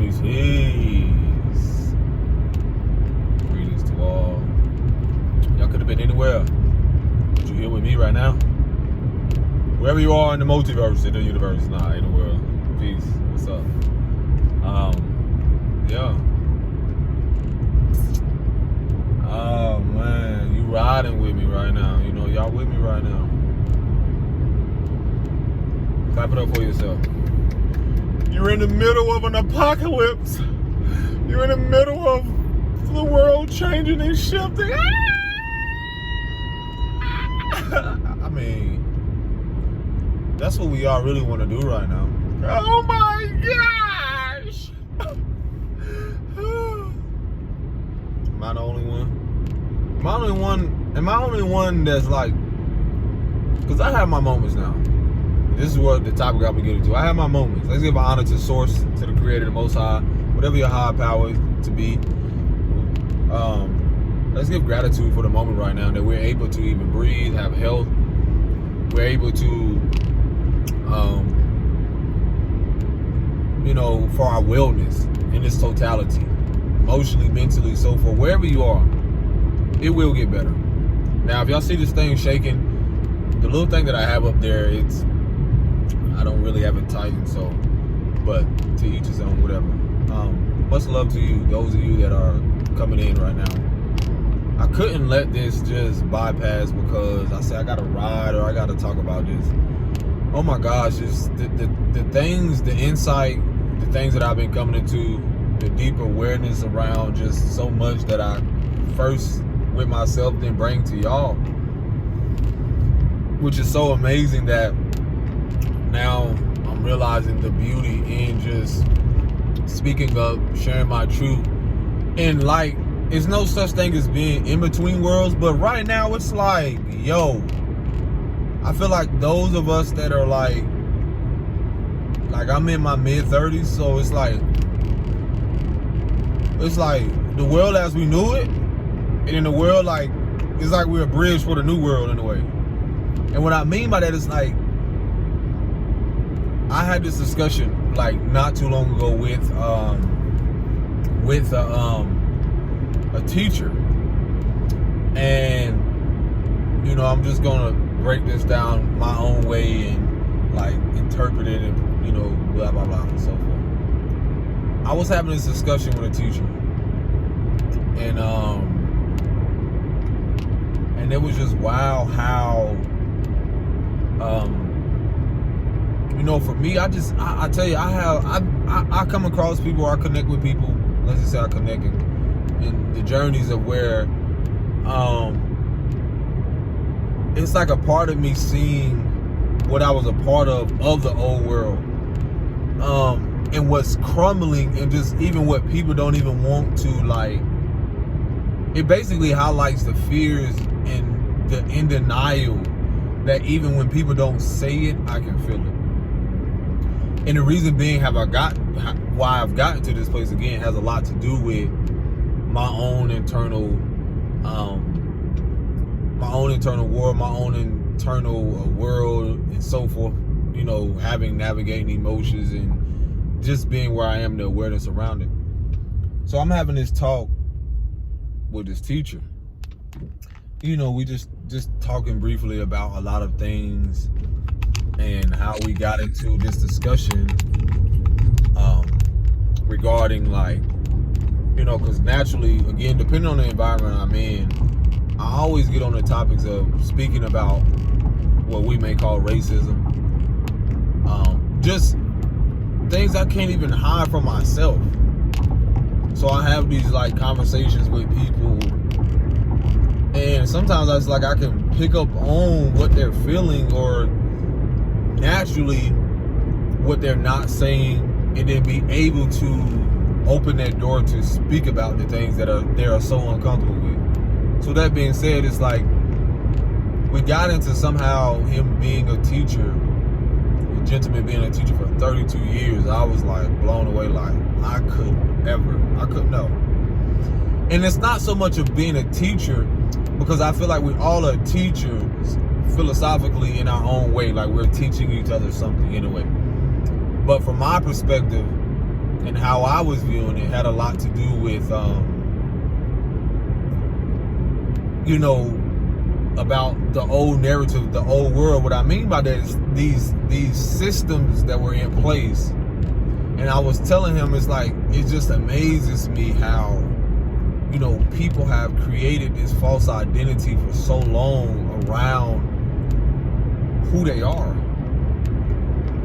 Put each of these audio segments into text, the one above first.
peace. Greetings to all. Y'all could have been anywhere, but you're here with me right now. Wherever you are in the multiverse, in the universe, in the world. Peace. What's up? Yeah. Oh man, you riding with me right now. You know, y'all with me right now. Clap it up for yourself. You're in the middle of an apocalypse. You're in the middle of the world changing and shifting. I mean, that's what we all really want to do right now. Oh my gosh! Am I the only one? Am I the only one that's like, because I have my moments now. This is what the topic I'm gonna get into. I have my moments. Let's give honor to Source, to the Creator, the Most High, whatever your higher power is to be. Let's give gratitude for the moment right now that we're able to even breathe, have health. We're able to, for our wellness in its totality, emotionally, mentally, so forth. Wherever you are, it will get better. Now, if y'all see this thing shaking, the little thing that I have up there, I don't really have it tightened, so, but to each his own, whatever. Much love to you, those of you that are coming in right now. I couldn't let this just bypass because I said I gotta ride or I gotta talk about this. Oh my gosh, just the things, the insight, the things that I've been coming into, the deeper awareness around just so much that I first with myself then bring to y'all, which is so amazing that now I'm realizing the beauty in just speaking up, sharing my truth. And like, it's no such thing as being in between worlds, but right now it's like, yo, I feel like those of us that are like I'm in my mid-30s, so it's like the world as we knew it, and in the world, like, it's like we're a bridge for the new world in a way. And what I mean by that is, like, I had this discussion like not too long ago with a teacher, and I'm just gonna break this down my own way and like interpret it and blah blah blah and so forth. I was having this discussion with a teacher, and it was just wow how for me, I tell you, I come across people, or I connect with people. Let's just say I connect in the journeys of where it's like a part of me seeing what I was a part of the old world, and what's crumbling, and just even what people don't even want to, like, it basically highlights the fears and the in denial that even when people don't say it, I can feel it. And the reason being why I've gotten to this place again has a lot to do with my own internal war, my own internal world and so forth, navigating emotions and just being where I am, the awareness around it. So I'm having this talk with this teacher. We just talking briefly about a lot of things and how we got into this discussion regarding, like, because naturally, again, depending on the environment I'm in, I always get on the topics of speaking about what we may call racism, just things I can't even hide from myself. So I have these like conversations with people, and sometimes I can pick up on what they're feeling, or naturally what they're not saying, and then be able to open that door to speak about the things that they are so uncomfortable with. So that being said, it's like we got into somehow him being a teacher, a gentleman being a teacher for 32 years. I was like blown away, like I couldn't know. And it's not so much of being a teacher, because I feel like we all are teachers philosophically in our own way, like we're teaching each other something in a way. But from my perspective, and how I was viewing it had a lot to do with, you know, about the old narrative, the old world. What I mean by that is these systems that were in place. And I was telling him, it's like, it just amazes me how, you know, people have created this false identity for so long around who they are,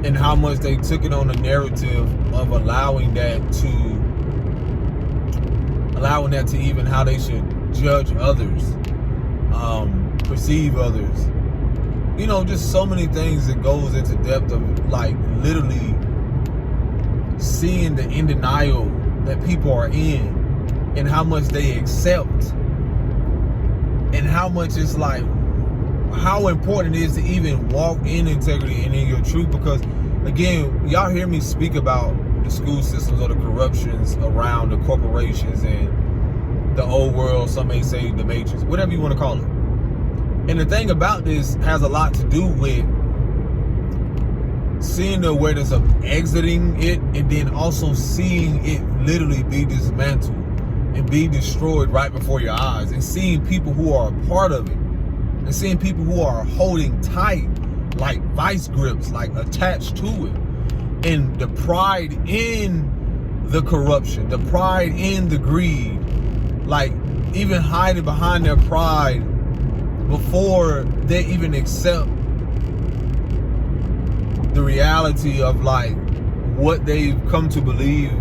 and how much they took it on the narrative of allowing that to even how they should judge others, perceive others. You know, just so many things that goes into depth of, like, literally seeing the in denial that people are in, and how much they accept, and how much it's like, how important it is to even walk in integrity and in your truth. Because again, y'all hear me speak about the school systems or the corruptions around the corporations and the old world, some may say the matrix, whatever you want to call it. And the thing about this has a lot to do with seeing the awareness of exiting it, and then also seeing it literally be dismantled and be destroyed right before your eyes, and seeing people who are a part of it, and seeing people who are holding tight like vice grips, like attached to it, and the pride in the corruption, the pride in the greed, like even hiding behind their pride before they even accept the reality of, like, what they've come to believe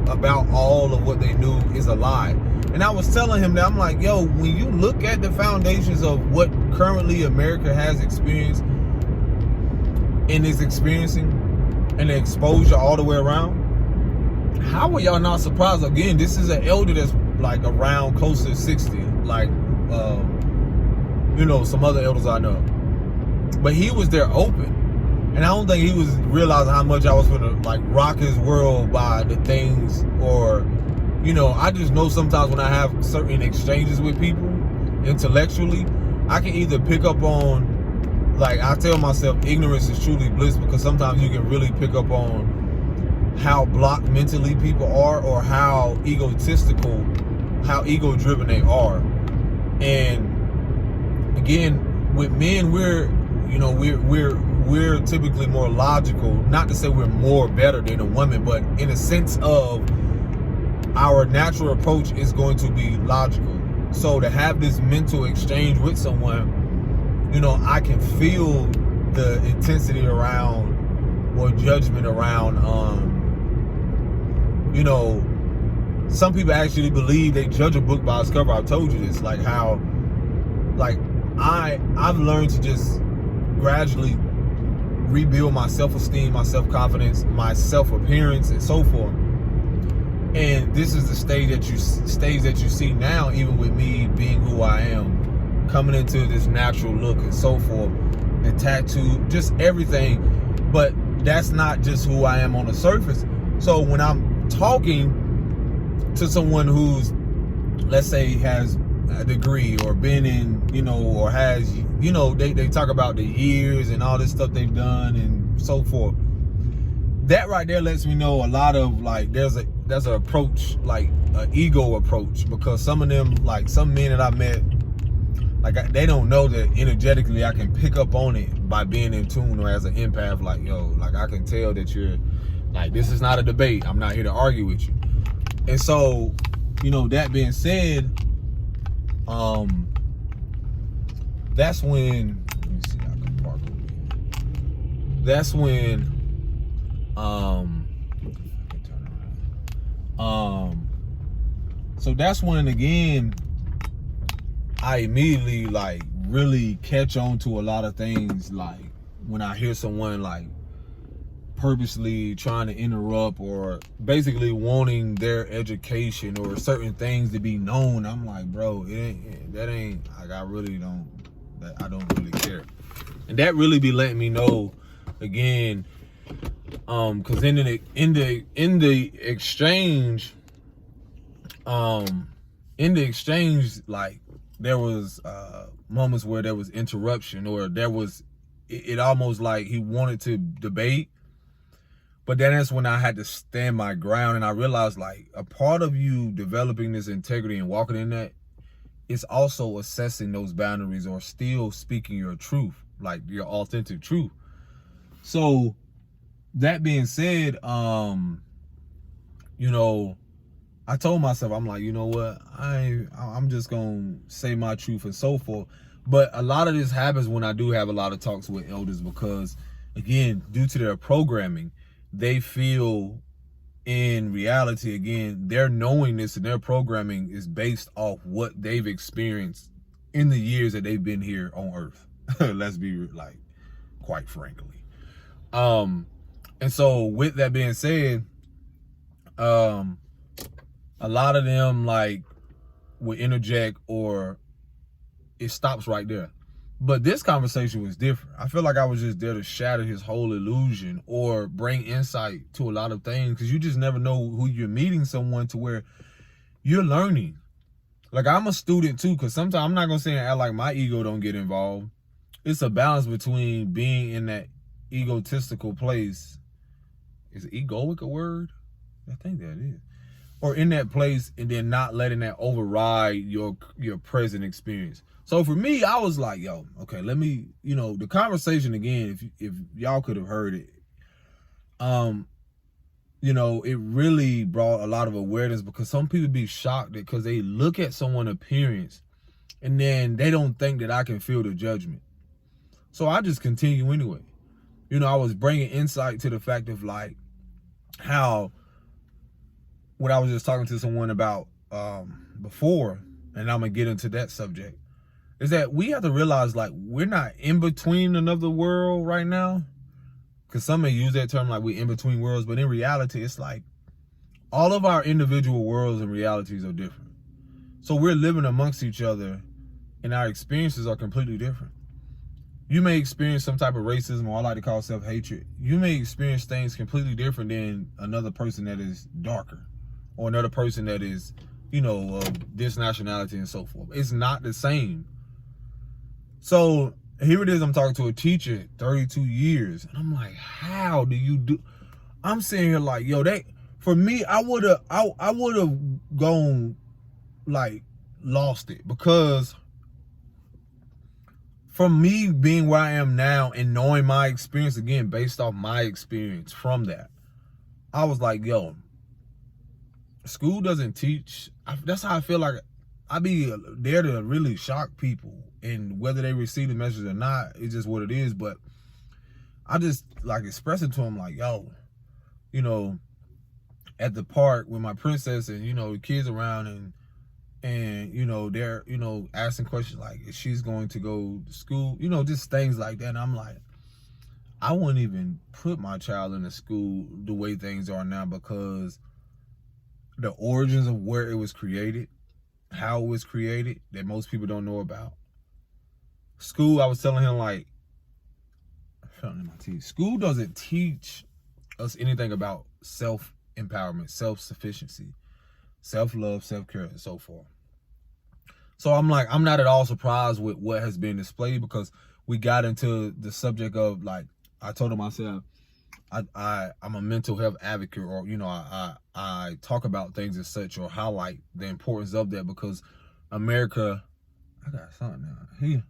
about all of what they knew is a lie. And I was telling him that, I'm like, yo, when you look at the foundations of what currently America has experienced and is experiencing, and the exposure all the way around, how are y'all not surprised? Again, this is an elder that's like around close to 60, like, you know, some other elders I know. But he was there open. And I don't think he was realizing how much I was gonna, like, rock his world by the things, or, you know, I just know sometimes when I have certain exchanges with people intellectually, I can either pick up on, like, I tell myself ignorance is truly bliss, because sometimes you can really pick up on how blocked mentally people are, or how egotistical, how ego driven they are. And again, with men, we're typically more logical. Not to say we're more better than a woman, but in a sense of our natural approach is going to be logical. So to have this mental exchange with someone, you know, I can feel the intensity around, or judgment around, you know, some people actually believe they judge a book by its cover. I've told you this, like how, like, I've learned to just gradually rebuild my self-esteem, my self-confidence, my self-appearance, and so forth. And this is the stage that you see now, even with me being who I am, coming into this natural look and so forth, the tattoo, just everything. But that's not just who I am on the surface. So when I'm talking to someone who's, let's say, has a degree, or been in, you know, or has, you know, they talk about the years and all this stuff they've done and so forth. That right there lets me know a lot of, like, there's an approach, like an ego approach, because some of them, like some men that I met, like, they don't know that energetically I can pick up on it by being in tune, or as an empath, like, yo, like, I can tell that you're, like, this is not a debate. I'm not here to argue with you. And so, you know, that being said, that's when, let me see, I can park over here. That's when, so that's when, again, I immediately, like, really catch on to a lot of things, like when I hear someone, like, purposely trying to interrupt, or basically wanting their education or certain things to be known. I'm like, bro, that ain't, like, I don't really care. And that really be letting me know, again, because in the exchange, like, there was moments where there was interruption, or there was, it almost like he wanted to debate, But then that's when I had to stand my ground, and I realized like a part of you developing this integrity and walking in that is also assessing those boundaries or still speaking your truth, like your authentic truth. So that being said, you know, I told myself, I'm like, you know what, I'm just gonna say my truth and so forth. But a lot of this happens when I do have a lot of talks with elders, because again, due to their programming, they feel in reality, again, their knowingness and their programming is based off what they've experienced in the years that they've been here on earth. Let's be like, quite frankly. And so with that being said, a lot of them like would interject, or it stops right there. But this conversation was different. I feel like I was just there to shatter his whole illusion or bring insight to a lot of things, because you just never know who you're meeting, someone to where you're learning. Like, I'm a student too, because sometimes I'm not going to say and act like my ego don't get involved. It's a balance between being in that egotistical place. Is egoic a word? I think that is. Or in that place, and then not letting that override your present experience. So for me, I was like, yo, okay, let me, the conversation again, if y'all could have heard it, it really brought a lot of awareness, because some people be shocked because they look at someone's appearance and then they don't think that I can feel the judgment. So I just continue anyway. I was bringing insight to the fact of like how, what I was just talking to someone about before, and I'm gonna get into that subject, is that we have to realize like we're not in between another world right now, because some may use that term like we're in between worlds, but in reality it's like all of our individual worlds and realities are different. So we're living amongst each other and our experiences are completely different. You may experience some type of racism, or I like to call self-hatred. You may experience things completely different than another person that is darker, or another person that is, of this nationality and so forth. It's not the same. So here it is, I'm talking to a teacher, 32 years, and I'm like, how do you do? I'm sitting here like, yo, for me, I would have gone like lost it, because from me being where I am now and knowing my experience, again, based off my experience from that, I was like, yo, school doesn't teach. That's how I feel like I be there to really shock people, and whether they receive the message or not, it's just what it is. But I just like expressing to them like, yo, at the park with my princess and, the kids around, and they're, asking questions like if she's going to go to school, just things like that. And I'm like, I wouldn't even put my child in a school the way things are now, because the origins of where it was created, how it was created, that most people don't know about. School, I was telling him like, I felt it in my teeth. School doesn't teach us anything about self-empowerment, self-sufficiency, self-love, self-care, and so forth. So I'm like, I'm not at all surprised with what has been displayed, because we got into the subject of like, I told him, I said, I'm a mental health advocate, or, I talk about things as such, or highlight the importance of that, because America, I got something now here.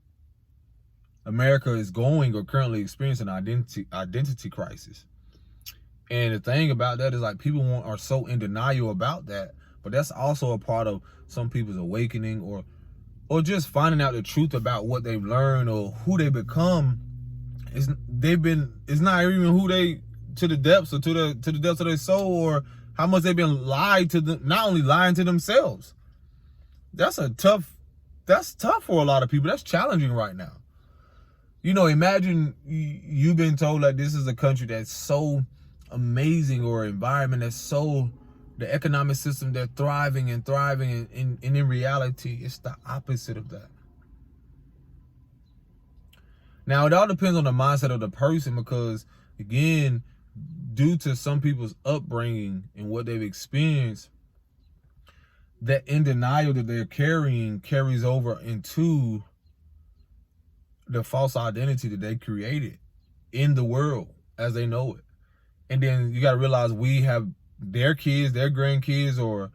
America is going or currently experiencing an identity crisis. And the thing about that is like people are so in denial about that, but that's also a part of some people's awakening, or just finding out the truth about what they've learned or who they become. It's not even who they, to the depths, or to the depths of their soul, or how much they've been lied to them, not only lying to themselves. That's tough for a lot of people. That's challenging right now. Imagine you've been told like this is a country that's so amazing, or environment that's so, the economic system, they're thriving, and in reality, it's the opposite of that. Now, it all depends on the mindset of the person, because again, due to some people's upbringing and what they've experienced, that in denial that they're carrying carries over into the false identity that they created in the world as they know it. And then you got to realize we have their kids, their grandkids, or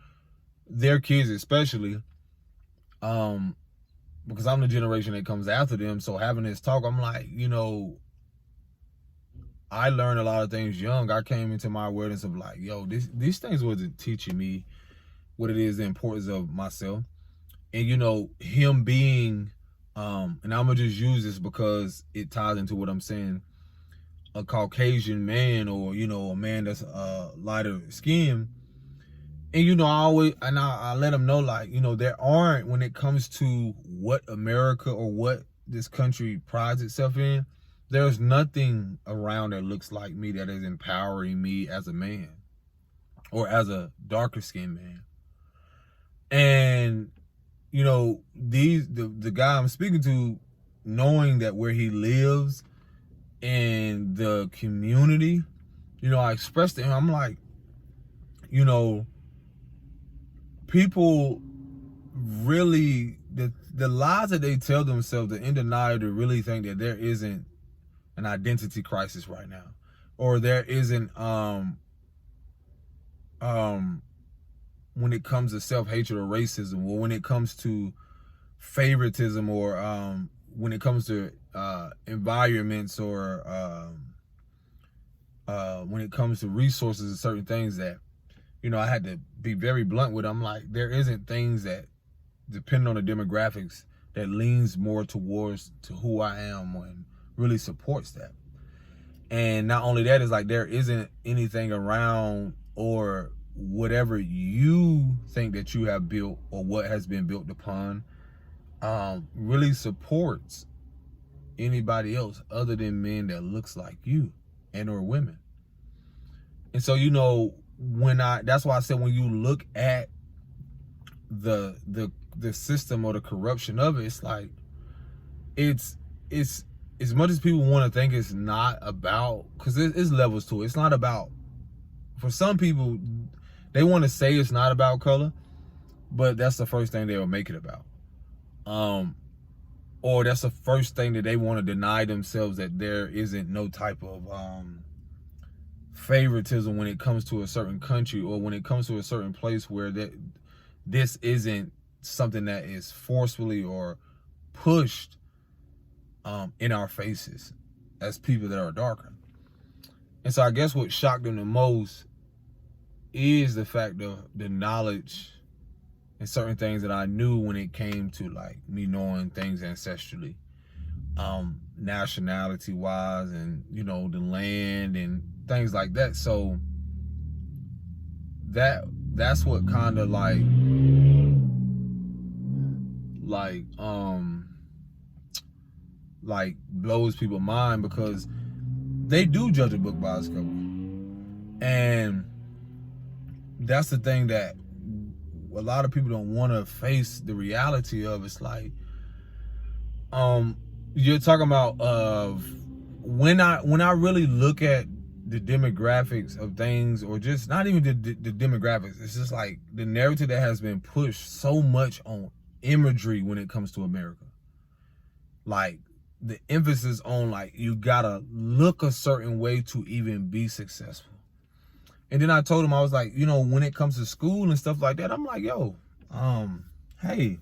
their kids especially, because I'm the generation that comes after them. So having this talk, I'm like, I learned a lot of things young. I came into my awareness of like, yo, these things wasn't teaching me what it is, the importance of myself. And him being, and I'm gonna just use this because it ties into what I'm saying, a Caucasian man, or a man that's lighter skin. And I let him know, like, there aren't, when it comes to what America or what this country prides itself in, there's nothing around that looks like me that is empowering me as a man or as a darker skinned man. And the guy I'm speaking to, knowing that where he lives in the community, I expressed to him, I'm like, people really, the lies that they tell themselves, they're in denial to really think that there isn't an identity crisis right now, or there isn't when it comes to self-hatred or racism, or when it comes to favoritism, or when it comes to environments, or when it comes to resources and certain things that I had to be very blunt with. I'm like, there isn't things that, depending on the demographics, that leans more towards to who I am and really supports that. And not only that, is like, there isn't anything around or whatever you think that you have built or what has been built upon really supports anybody else other than men that looks like you and or women. And so that's why I said, when you look at the system or the corruption of it, it's like, it's as much as people want to think it's not about, because it's levels to it. It's not about, for some people, they want to say it's not about color, but that's the first thing they'll make it about. Or that's the first thing that they want to deny themselves, that there isn't no type of favoritism when it comes to a certain country, or when it comes to a certain place, where this isn't something that is forcefully or pushed in our faces as people that are darker. And so I guess what shocked them the most is the fact of the knowledge and certain things that I knew when it came to, like, me knowing things ancestrally, nationality wise, and the land and things like that. So that's what kind of like blows people's mind, because they do judge a book by its cover. And that's the thing that a lot of people don't want to face the reality of. It's like, you're talking about when I really look at the demographics of things, or just not even the demographics, it's just like the narrative that has been pushed so much on imagery when it comes to America. Like, the emphasis on, like, you gotta look a certain way to even be successful. And then I told him, I was like, when it comes to school and stuff like that, I'm like, yo, hey,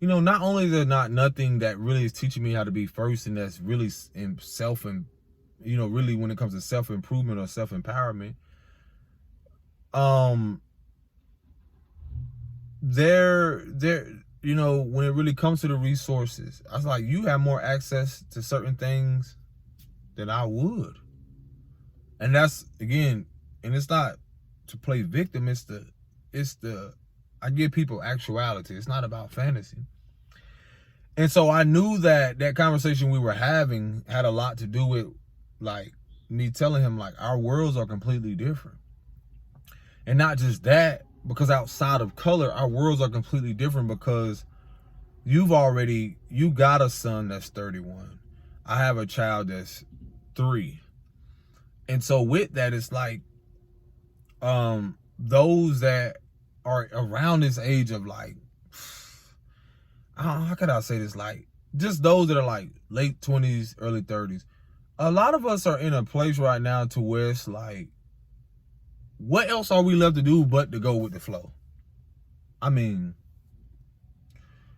not only is there not nothing that really is teaching me how to be first, and that's really in self, and really when it comes to self-improvement or self-empowerment, when it really comes to the resources, I was like, you have more access to certain things than I would. And that's, again, and it's not to play victim, it's the I give people actuality. It's not about fantasy. And so I knew that conversation we were having had a lot to do with, like, me telling him, like, our worlds are completely different. And not just that, because outside of color, our worlds are completely different, because you got a son that's 31. I have a child that's 3. And so with that, it's like, those that are around this age of, like, how could I say this? Like, just those that are like late 20s, early 30s, a lot of us are in a place right now to where it's like, what else are we left to do but to go with the flow? I mean,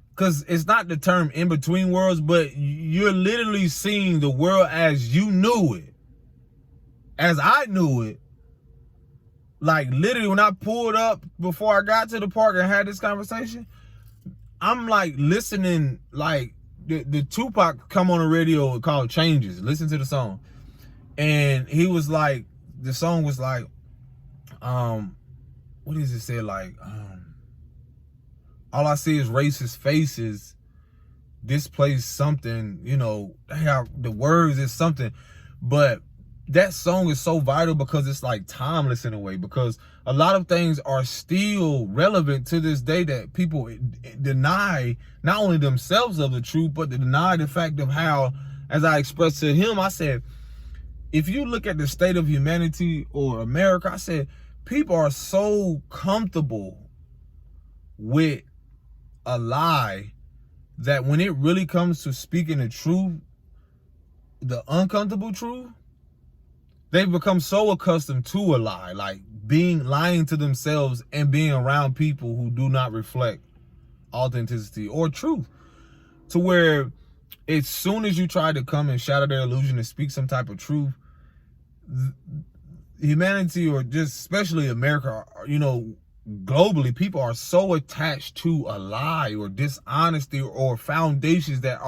because it's not the term in between worlds, but you're literally seeing the world as you knew it, as I knew it. Like, literally, when I pulled up before I got to the park and had this conversation, I'm like listening, like the Tupac come on the radio called Changes. Listen to the song. And he was like, the song was like, what does it say? Like, all I see is racist faces. This place something, you know, the words is something. But that song is so vital because it's like timeless in a way, because a lot of things are still relevant to this day that people deny not only themselves of the truth, but they deny the fact of how, as I expressed to him, I said, if you look at the state of humanity or America, I said, people are so comfortable with a lie that when it really comes to speaking the truth, the uncomfortable truth, they've become so accustomed to a lie, like lying to themselves and being around people who do not reflect authenticity or truth, to where as soon as you try to come and shatter their illusion and speak some type of truth, humanity, or just especially America, you know, globally, people are so attached to a lie or dishonesty or foundations that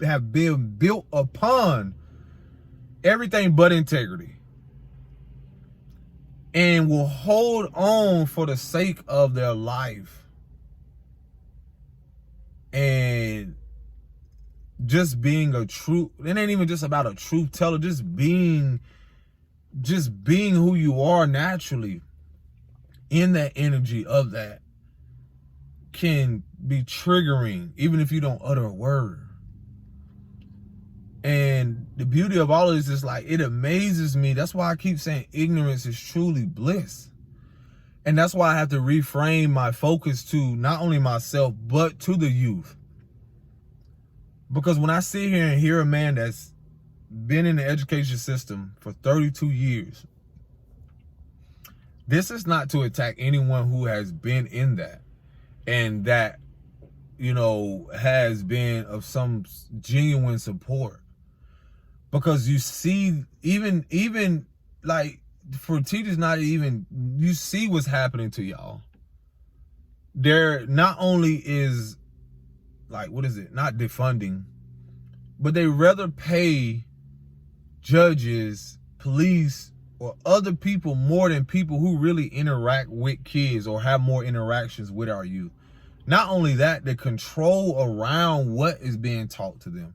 have been built upon everything but integrity, and will hold on for the sake of their life. And just being a truth, it ain't even just about a truth teller, just being who you are naturally in that energy of that can be triggering, even if you don't utter a word. And the beauty of all of this is, like, it amazes me. That's why I keep saying ignorance is truly bliss. And that's why I have to reframe my focus to not only myself, but to the youth. Because when I sit here and hear a man that's been in the education system for 32 years, this is not to attack anyone who has been in that and that, you know, has been of some genuine support. Because you see, even like, for teachers, not even, you see what's happening to y'all. There not only is, like, what is it? Not defunding, but they rather pay judges, police, or other people more than people who really interact with kids or have more interactions with our youth. Not only that, the control around what is being taught to them.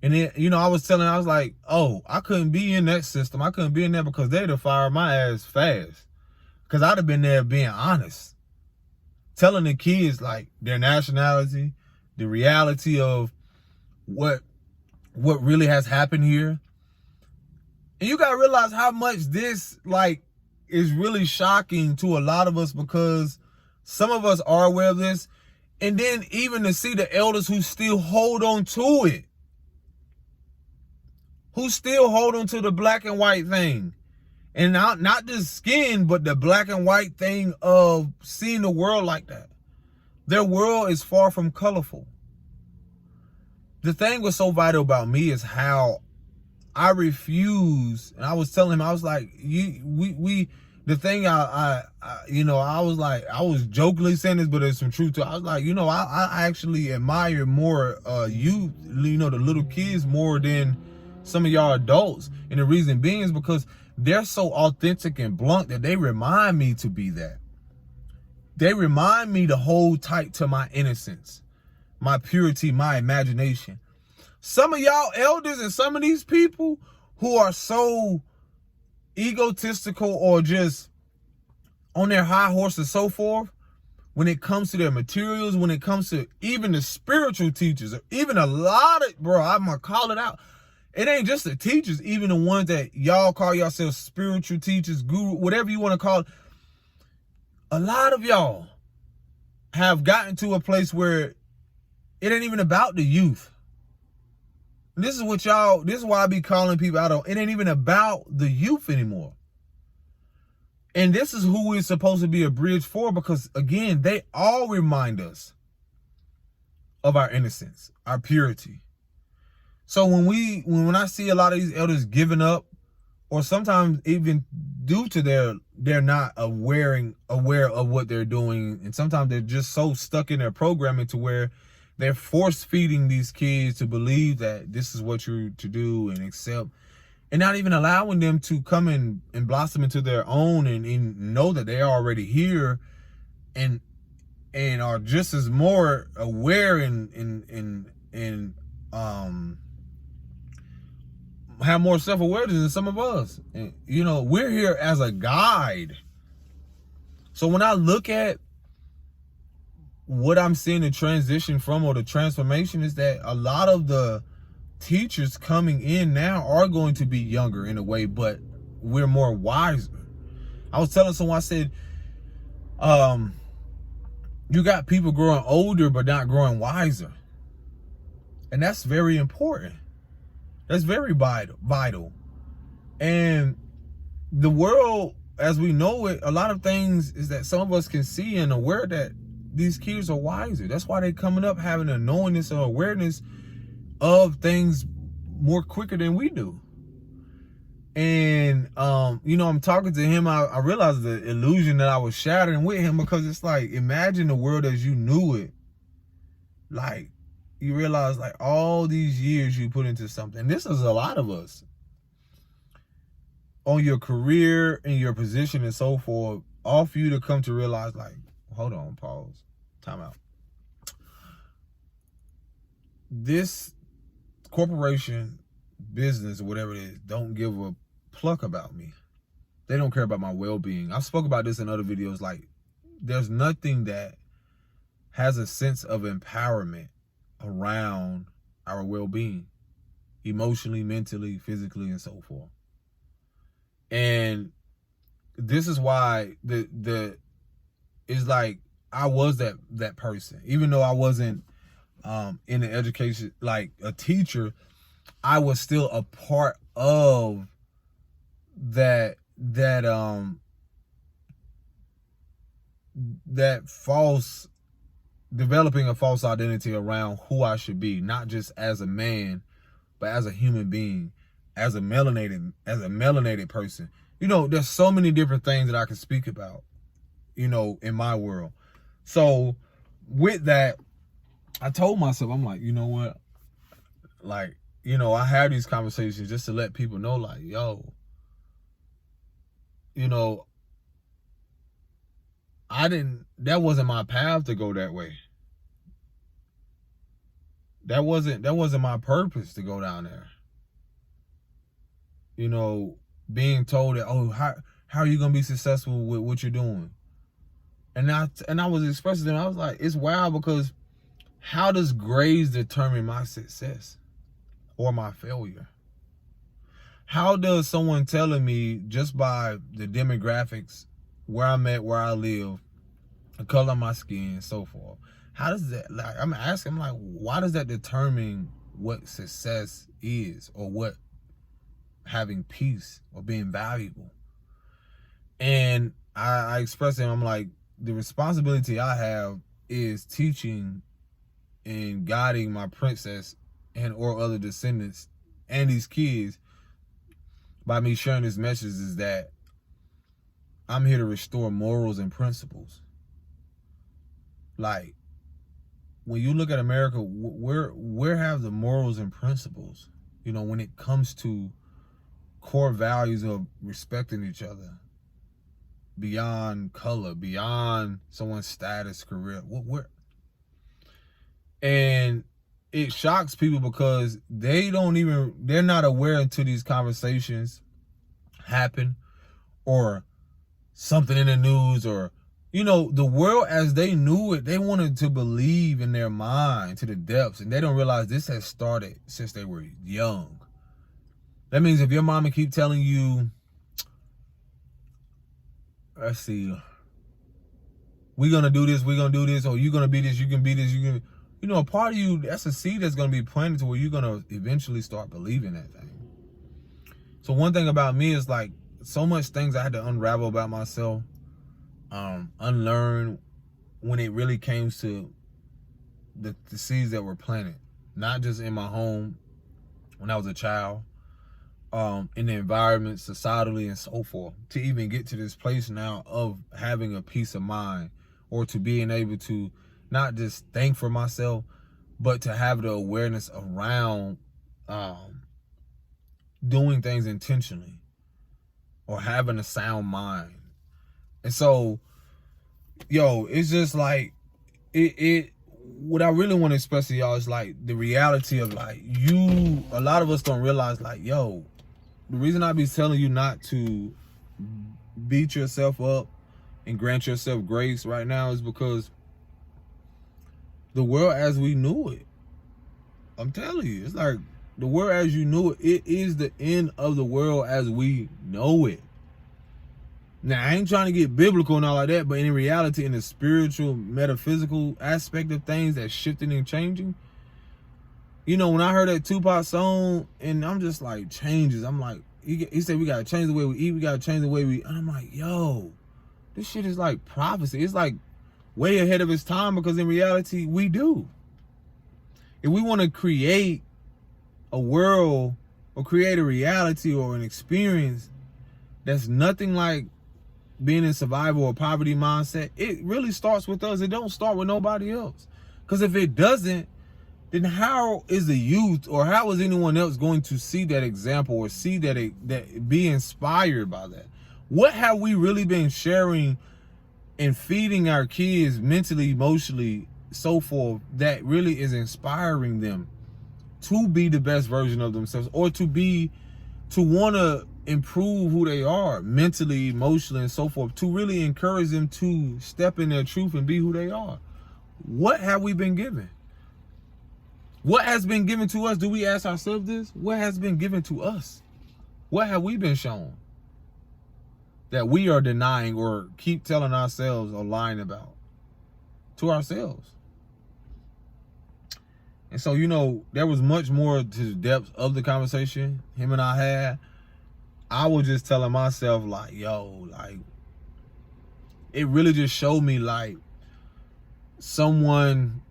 And then, you know, I was like, oh, I couldn't be in that system. I couldn't be in there because they'd have fired my ass fast. Because I'd have been there being honest. Telling the kids, like, their nationality, the reality of what really has happened here. And you got to realize how much this, like, is really shocking to a lot of us, because some of us are aware of this. And then even to see the elders who still hold on to it. Who still hold on to the black and white thing. And not just skin, but the black and white thing of seeing the world like that. Their world is far from colorful. The thing was so vital about me is how I refuse. And I was telling him, I was like, the thing I was jokingly saying this, but there's some truth to it. I was like, you know, I actually admire more you know, the little kids more than some of y'all adults. And the reason being is because they're so authentic and blunt that they remind me to be that. They remind me to hold tight to my innocence, my purity, my imagination. Some of y'all elders and some of these people who are so egotistical or just on their high horse and so forth, when it comes to their materials, when it comes to even the spiritual teachers, or even a lot of, bro, I'm going to call it out. It ain't just the teachers, even the ones that y'all call yourselves spiritual teachers, guru, whatever you want to call it. A lot of y'all have gotten to a place where it ain't even about the youth. This is why I be calling people out on. It ain't even about the youth anymore. And this is who we're supposed to be a bridge for, because again, they all remind us of our innocence, our purity. So when I see a lot of these elders giving up, or sometimes even due to they're not aware of what they're doing, and sometimes they're just so stuck in their programming to where they're force feeding these kids to believe that this is what you're to do and accept, and not even allowing them to come and blossom into their own and know that they're already here and are just as more aware and have more self-awareness than some of us. And, you know, we're here as a guide. So when I look at what I'm seeing the transition from, or the transformation, is that a lot of the teachers coming in now are going to be younger in a way, but we're more wiser. I was telling someone, I said, you got people growing older but not growing wiser. And that's very important. That's very vital. And the world, as we know it, a lot of things is that some of us can see and aware that these kids are wiser. That's why they're coming up having a knowingness or awareness of things more quicker than we do. And, you know, I'm talking to him. I realized the illusion that I was shattering with him, because it's like, imagine the world as you knew it. Like, you realize, like, all these years you put into something. This is a lot of us. On your career and your position and so forth, all for you to come to realize, like, hold on, pause, time out. This corporation, business, or whatever it is, don't give a pluck about me. They don't care about my well-being. I've spoke about this in other videos. Like, there's nothing that has a sense of empowerment around our well-being, emotionally, mentally, physically, and so forth. And this is why it's like, I was that person, even though I wasn't in the education, like a teacher, I was still a part of that false, developing a false identity around who I should be, not just as a man, but as a human being, as a melanated person. You know, there's so many different things that I can speak about, you know, in my world. So with that, I told myself, I'm like, you know what? Like, you know, I have these conversations just to let people know, like, yo, you know, that wasn't my path to go that way. That wasn't my purpose to go down there. You know, being told that, oh, how are you gonna be successful with what you're doing? And I was expressing to them, I was like, it's wild, because how does grades determine my success or my failure? How does someone telling me just by the demographics, where I'm at, where I live, the color of my skin, and so forth, how does that, like, I'm asking, I'm like, why does that determine what success is, or what having peace or being valuable? And I expressed to him, I'm like, the responsibility I have is teaching and guiding my princess and or other descendants and these kids by me sharing this message, is that I'm here to restore morals and principles. Like, when you look at America, where have the morals and principles, you know, when it comes to core values of respecting each other beyond color, beyond someone's status, career, and it shocks people because they're not aware until these conversations happen, or something in the news, or, you know, the world as they knew it, they wanted to believe in their mind to the depths, and they don't realize this has started since they were young. That means if your mama keep telling you, let's see, we're gonna do this, or you're gonna be this, you can be this, you know, a part of you, that's a seed that's going to be planted to where you're going to eventually start believing that thing. So one thing about me is like so much things I had to unravel about myself, unlearn when it really came to the seeds that were planted, not just in my home when I was a child, in the environment, societally, and so forth, to even get to this place now of having a peace of mind, or to being able to not just think for myself, but to have the awareness around doing things intentionally or having a sound mind. And so, yo, it's just like it what I really want to express to y'all is like the reality of like a lot of us don't realize like, yo, the reason I be telling you not to beat yourself up and grant yourself grace right now is because the world as we knew it, I'm telling you, it's like the world as you knew it, it is the end of the world as we know it. Now, I ain't trying to get biblical and all like that, but in reality, in the spiritual, metaphysical aspect of things that's shifting and changing, you know, when I heard that Tupac song, and I'm just like, changes. I'm like, he said we got to change the way we eat, we got to change the way we, and I'm like, yo, this shit is like prophecy. It's like way ahead of its time, because in reality, we do. If we want to create a world or create a reality or an experience that's nothing like being in survival or poverty mindset, it really starts with us. It don't start with nobody else. Because if it doesn't, then how is the youth or how is anyone else going to see that example or see that be inspired by that? What have we really been sharing and feeding our kids mentally, emotionally, so forth, that really is inspiring them to be the best version of themselves, or to want to improve who they are mentally, emotionally, and so forth, to really encourage them to step in their truth and be who they are? What have we been given? What has been given to us? Do we ask ourselves this? What has been given to us? What have we been shown that we are denying or keep telling ourselves or lying about to ourselves? And so, you know, there was much more to the depths of the conversation him and I had. I was just telling myself like, yo, like, it really just showed me like someone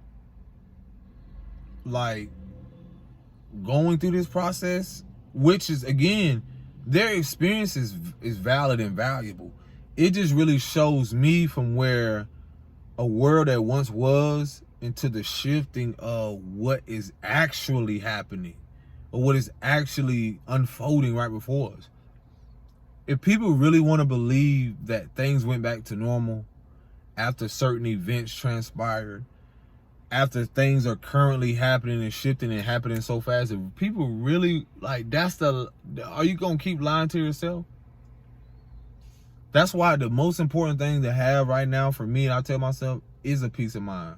like going through this process, which is, again, their experience is valid and valuable. It just really shows me from where a world that once was into the shifting of what is actually happening or what is actually unfolding right before us. If people really want to believe that things went back to normal after certain events transpired, after things are currently happening and shifting and happening so fast, if people really like, are you going to keep lying to yourself? That's why the most important thing to have right now for me, and I tell myself, is a peace of mind.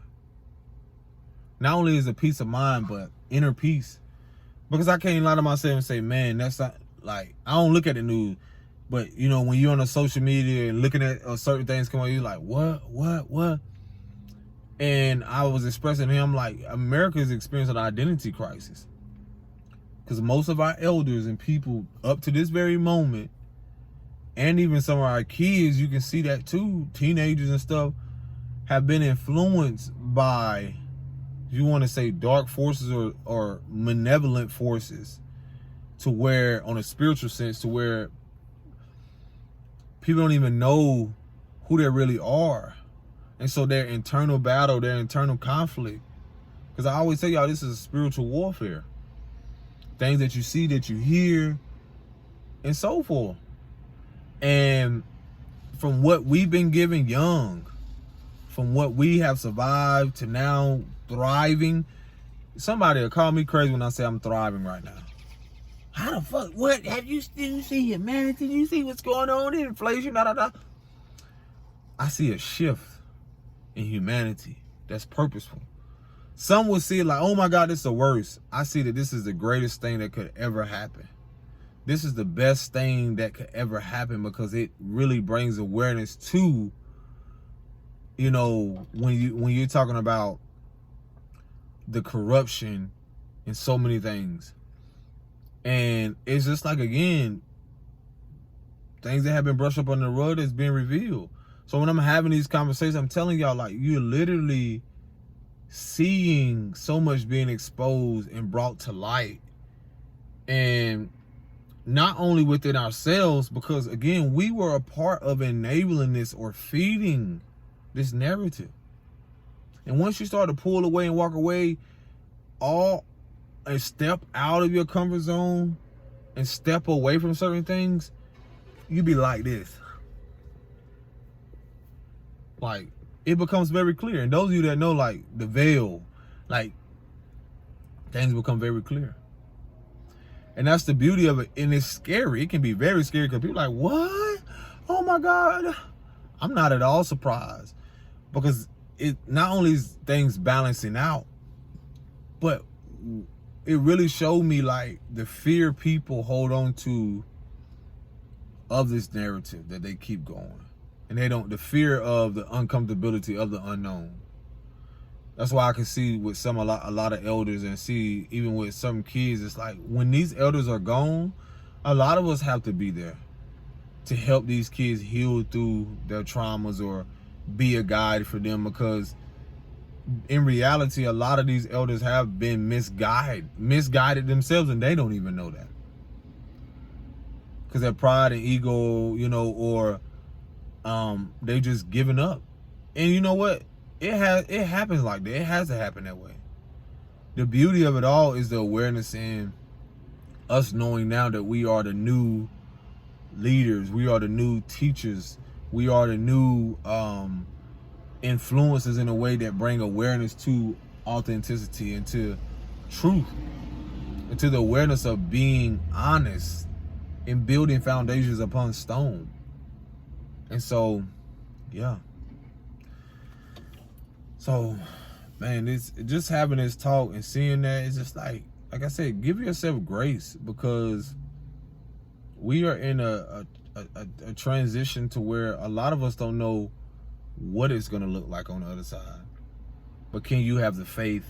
Not only is a peace of mind, but inner peace. Because I can't lie to myself and say, man, that's not, like, I don't look at the news. But, you know, when you're on the social media and looking at certain things come on, you're like, what? And I was expressing to him, like, America is experiencing an identity crisis. Because most of our elders and people up to this very moment, and even some of our kids, you can see that too, teenagers and stuff, have been influenced by, you want to say, dark forces or malevolent forces, to where, on a spiritual sense, to where people don't even know who they really are. And so their internal battle, their internal conflict, because I always tell y'all, this is a spiritual warfare. Things that you see, that you hear, and so forth. And from what we've been given young, from what we have survived to now thriving, somebody will call me crazy when I say I'm thriving right now. How the fuck? What? Have you still seen humanity? You see what's going on? Inflation, I see a shift in humanity that's purposeful. Some will see it like, oh my God, this is the worst. I see that this is the greatest thing that could ever happen. This is the best thing that could ever happen, because it really brings awareness to, you know, when you're talking about the corruption in so many things. And it's just like, again, things that have been brushed up on the rug is being revealed. So when I'm having these conversations, I'm telling y'all, like, you're literally seeing so much being exposed and brought to light. And not only within ourselves, because again, we were a part of enabling this or feeding this narrative. And once you start to pull away and walk away, and step out of your comfort zone and step away from certain things, you be like this. Like, it becomes very clear. And those of you that know, like, the veil, like, things become very clear. And that's the beauty of it. And it's scary. It can be very scary because people are like, what? Oh my God. I'm not at all surprised, because it not only is things balancing out, but it really showed me, like, the fear people hold on to of this narrative that they keep going. And they don't, the fear of the uncomfortability of the unknown. That's why I can see with a lot of elders, and see even with some kids, it's like when these elders are gone, a lot of us have to be there to help these kids heal through their traumas or be a guide for them, because in reality, a lot of these elders have been misguided themselves, and they don't even know that. Because their pride and ego, or they just giving up. And you know what? It happens like that. It has to happen that way. The beauty of it all is the awareness in us knowing now that we are the new leaders, we are the new teachers, we are the new influences in a way that bring awareness to authenticity and to truth, and to the awareness of being honest and building foundations upon stone. And so, yeah. So, man, it's just having this talk and seeing that, it's just like I said, give yourself grace, because we are in a transition to where a lot of us don't know what it's going to look like on the other side. But can you have the faith?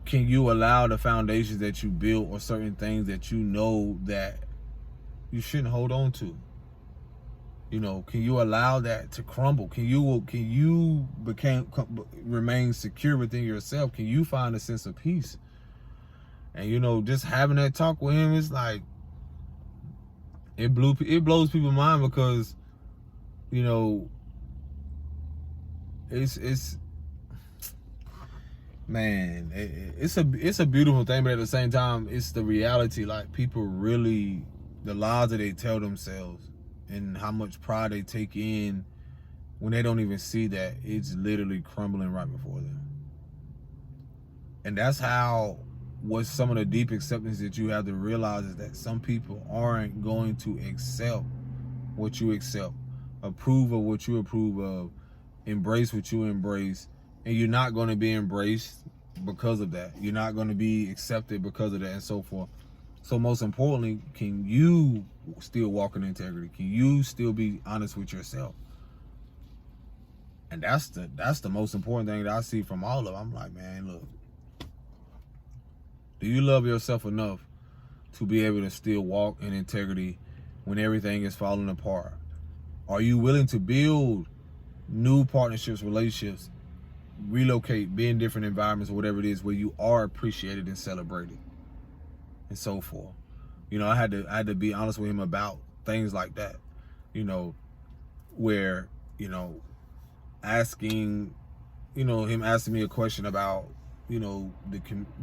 Can you allow the foundations that you built, or certain things that you know that you shouldn't hold on to? Can you allow that to crumble? Can you remain secure within yourself? Can you find a sense of peace? And just having that talk with him, it's like it blows people's mind, because it's man, it's a beautiful thing, but at the same time, it's the reality. Like, people really, the lies that they tell themselves and how much pride they take in, when they don't even see that it's literally crumbling right before them. And that's what's some of the deep acceptance that you have to realize, is that some people aren't going to accept what you accept, approve of what you approve of, embrace what you embrace, and you're not going to be embraced because of that. You're not going to be accepted because of that, and so forth. So most importantly, can you still walk in integrity? Can you still be honest with yourself? And that's the most important thing that I see from all of them. I'm like, man, look, do you love yourself enough to be able to still walk in integrity when everything is falling apart? Are you willing to build new partnerships, relationships, relocate, be in different environments, or whatever it is, where you are appreciated and celebrated, and so forth? I had to be honest with him about things like that, where, asking, him asking me a question about,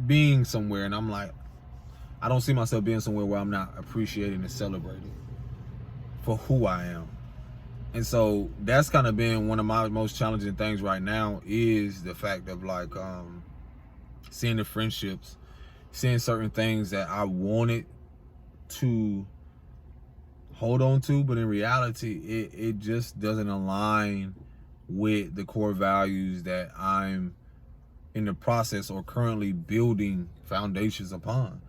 being somewhere, and I'm like, I don't see myself being somewhere where I'm not appreciated and celebrated for who I am. And so that's kind of been one of my most challenging things right now, is the fact of, like, seeing the friendships, seeing certain things that I wanted to hold on to, but in reality, it just doesn't align with the core values that I'm in the process or currently building foundations upon.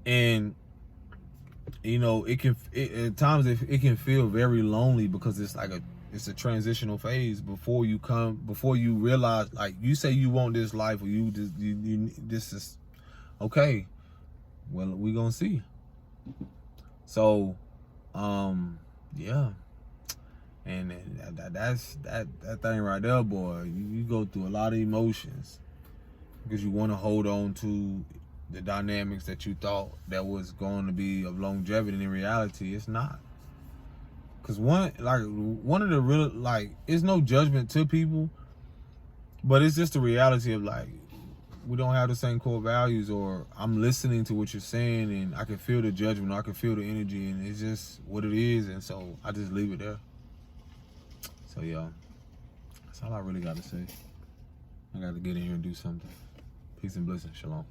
And at times it can feel very lonely, because it's like it's a transitional phase before you realize, like, you say you want this life, or this is okay. Well, we gonna see. So, yeah. And that's that thing right there, boy. You go through a lot of emotions because you want to hold on to the dynamics that you thought that was going to be of longevity, and in reality, it's not. Because one of the real, like, it's no judgment to people, but it's just the reality of, like, we don't have the same core values, or I'm listening to what you're saying and I can feel the judgment, or I can feel the energy, and it's just what it is, and so I just leave it there. So yeah, that's all I really got to say. I got to get in here and do something. Peace and blessings. Shalom.